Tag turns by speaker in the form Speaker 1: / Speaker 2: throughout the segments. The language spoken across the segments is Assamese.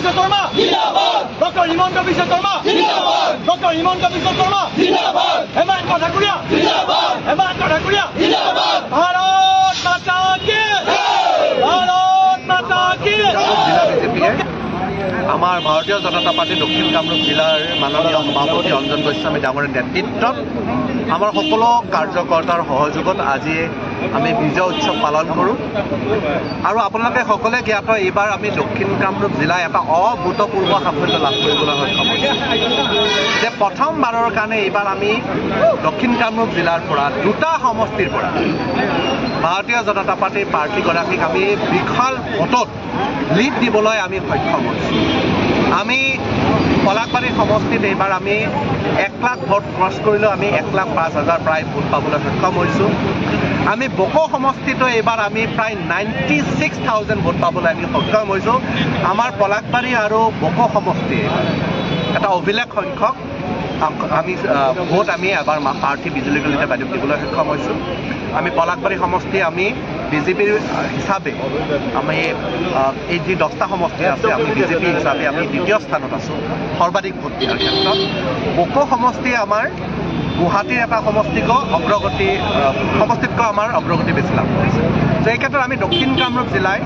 Speaker 1: বিশ্ব শর্মা ডক্টর হিমন্ত বিশ্ব শর্মা ডক্টর হিমন্ত বিশ্ব শর্মা হেমন্ত ঠাকুরিয়া হেমন্ত ঠাকুরিয়া ভারত মাতা কি ভারত মাতা কি
Speaker 2: আমাৰ ভাৰতীয় জনতা পাৰ্টি দক্ষিণ কামৰূপ জিলাৰ মাননীয় সভাপতি অঞ্জন গোস্বামী ডাঙৰীয়াৰ নেতৃত্বত আমাৰ সকলো কাৰ্যকৰ্তাৰ সহযোগত আজি আমি বিজয় উৎসৱ পালন কৰোঁ আৰু আপোনালোকে সকলোৱে জ্ঞাত এইবাৰ আমি দক্ষিণ কামৰূপ জিলাই এটা অভূতপূৰ্ব সাফল্য লাভ কৰিবলৈ সক্ষম হৈছোঁ যে প্ৰথমবাৰৰ কাৰণে এইবাৰ আমি দক্ষিণ কামৰূপ জিলাৰ পৰা দুটা সমষ্টিৰ পৰা ভাৰতীয় জনতা পাৰ্টিৰ প্ৰাৰ্থীগৰাকীক আমি বিশাল ভোটত লিড দিবলৈ আমি সক্ষম হৈছোঁ আমি পলাকবাৰী সমষ্টিত এইবাৰ আমি 1 লাখ ভোট ক্ৰছ কৰিলেও আমি 1,05,000 প্ৰায় ভোট পাবলৈ সক্ষম হৈছোঁ আমি বকো সমষ্টিতো এইবাৰ আমি প্ৰায় 96,000 ভোট পাবলৈ আমি সক্ষম হৈছোঁ আমাৰ পলাকবাৰী আৰু বকো সমষ্টি এটা অভিলেখ সংখ্যক আমি ভোট আমি এবাৰ প্ৰাৰ্থী বিজুলী কলিতা বাইদেউক দিবলৈ সক্ষম হৈছোঁ আমি পলাকবাৰী সমষ্টি আমি বিজেপিৰ হিচাপে আমি এই যি 10টা সমষ্টি আছে আমি বিজেপি হিচাপে আমি দ্বিতীয় স্থানত আছোঁ সৰ্বাধিক ভোট দিয়াৰ ক্ষেত্ৰত বকো সমষ্টি আমাৰ গুৱাহাটীৰ এটা সমষ্টিকো অগ্ৰগতি সমষ্টিতকৈ আমাৰ অগ্ৰগতি বেছি লাভ কৰিছে তো এই ক্ষেত্ৰত আমি দক্ষিণ কামৰূপ জিলাই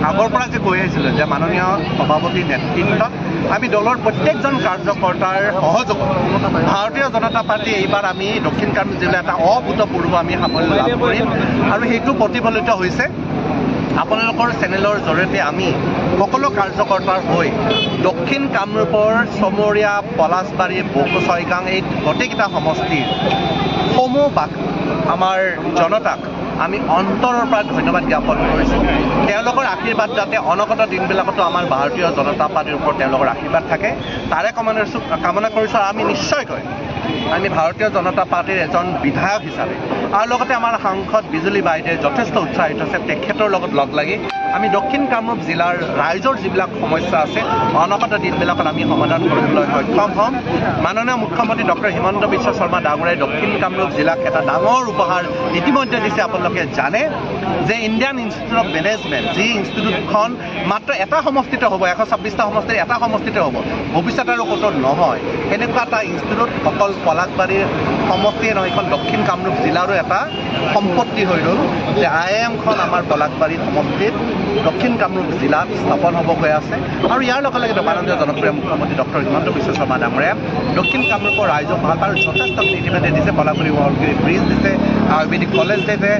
Speaker 2: আগৰ পৰা যে কৈ আহিছিলোঁ যে মাননীয় সভাপতিৰ নেতৃত্বত আমি দলৰ প্ৰত্যেকজন কাৰ্যকৰ্তাৰ সহযোগত ভাৰতীয় জনতা পাৰ্টি এইবাৰ আমি দক্ষিণ কামৰূপ জিলাত এটা অভূতপূৰ্ব আমি সাফল্য লাভ কৰিম আৰু সেইটো প্ৰতিফলিত হৈছে আপোনালোকৰ চেনেলৰ জৰিয়তে আমি সকলো কাৰ্যকৰ্তাৰ হৈ দক্ষিণ কামৰূপৰ চমৰীয়া পলাশবাৰী বকো ছয়গাং এই গোটেইকেইটা সমষ্টিৰ সমূহ আমাৰ জনতাক আমি অন্তৰৰ পৰা ধন্যবাদ জ্ঞাপন কৰিছোঁ তেওঁলোকৰ আশীৰ্বাদ যাতে অনগত দিনবিলাকতো আমাৰ ভাৰতীয় জনতা পাৰ্টিৰ ওপৰত তেওঁলোকৰ আশীৰ্বাদ থাকে তাৰে কামনা কৰিছোঁ আমি নিশ্চয়কৈ আমি ভাৰতীয় জনতা পাৰ্টিৰ এজন বিধায়ক হিচাপে আৰু লগতে আমাৰ সাংসদ বিজুলী বাইদেৱে যথেষ্ট উৎসাহিত আছে তেখেতৰ লগত লগ লাগি আমি দক্ষিণ কামৰূপ জিলাৰ ৰাইজৰ যিবিলাক সমস্যা আছে অনগত দিনবিলাকত আমি সমাধান কৰিবলৈ সক্ষম হ'ম মাননীয় মুখ্যমন্ত্ৰী ডক্টৰ হিমন্ত বিশ্ব শৰ্মা ডাঙৰীয়াই দক্ষিণ কামৰূপ জিলাক এটা ডাঙৰ উপহাৰ ইতিমধ্যে দিছে আপোনালোকে জানে যে ইণ্ডিয়ান ইনষ্টিটিউট অফ মেনেজমেণ্ট যি ইনষ্টিটিউটখন মাত্ৰ এটা সমষ্টিতে হ'ব 126টা সমষ্টিৰ এটা সমষ্টিতে হ'ব ভৱিষ্যতে আৰু ক'তো নহয় এনেকুৱা এটা ইনষ্টিটিউট অকল পলাকবাৰীৰ সমষ্টিয়ে নহয় এখন দক্ষিণ কামৰূপ জিলাৰো এটা সম্পত্তি হৈ ৰ'ল যে IIMখন আমাৰ পলাকবাৰী সমষ্টিত দক্ষিণ কামৰূপ জিলাত স্থাপন হ'ব গৈ আছে আৰু ইয়াৰ লগে লগে মাননীয় জনপ্ৰিয় মুখ্যমন্ত্ৰী ডক্টৰ হিমন্ত বিশ্ব শৰ্মা ডাঙৰীয়াই দক্ষিণ কামৰূপৰ ৰাইজক ভাল পাই যথেষ্ট ইতিমধ্যে দিছে পলাকবাৰী ব্ৰিজ দিছে আয়ুৰ্বেদিক কলেজ দিছে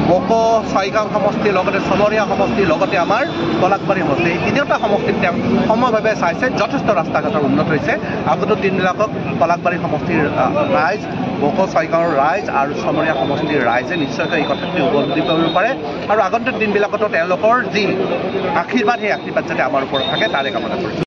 Speaker 2: বকো ছয়গাং সমষ্টিৰ লগতে চমৰীয়া সমষ্টিৰ লগতে আমাৰ পলাকবাৰী সমষ্টি এই তিনিওটা সমষ্টিত তেওঁ সময়ভাৱে চাইছে যথেষ্ট ৰাস্তা ঘাটৰ উন্নত হৈছে আগন্তুক দিনবিলাকক পলাকবাৰী সমষ্টিৰ ৰাইজ বকো ছয়গাঁৱৰ ৰাইজ আৰু চমৰীয়া সমষ্টিৰ ৰাইজে নিশ্চয়কৈ এই কথাটি উপলব্ধি কৰিব পাৰে আৰু আগন্তুক দিনবিলাকতো তেওঁলোকৰ যি আশীৰ্বাদ সেই আশীৰ্বাদ যাতে আমাৰ ওপৰত থাকে তাৰে কামনা কৰিছোঁ।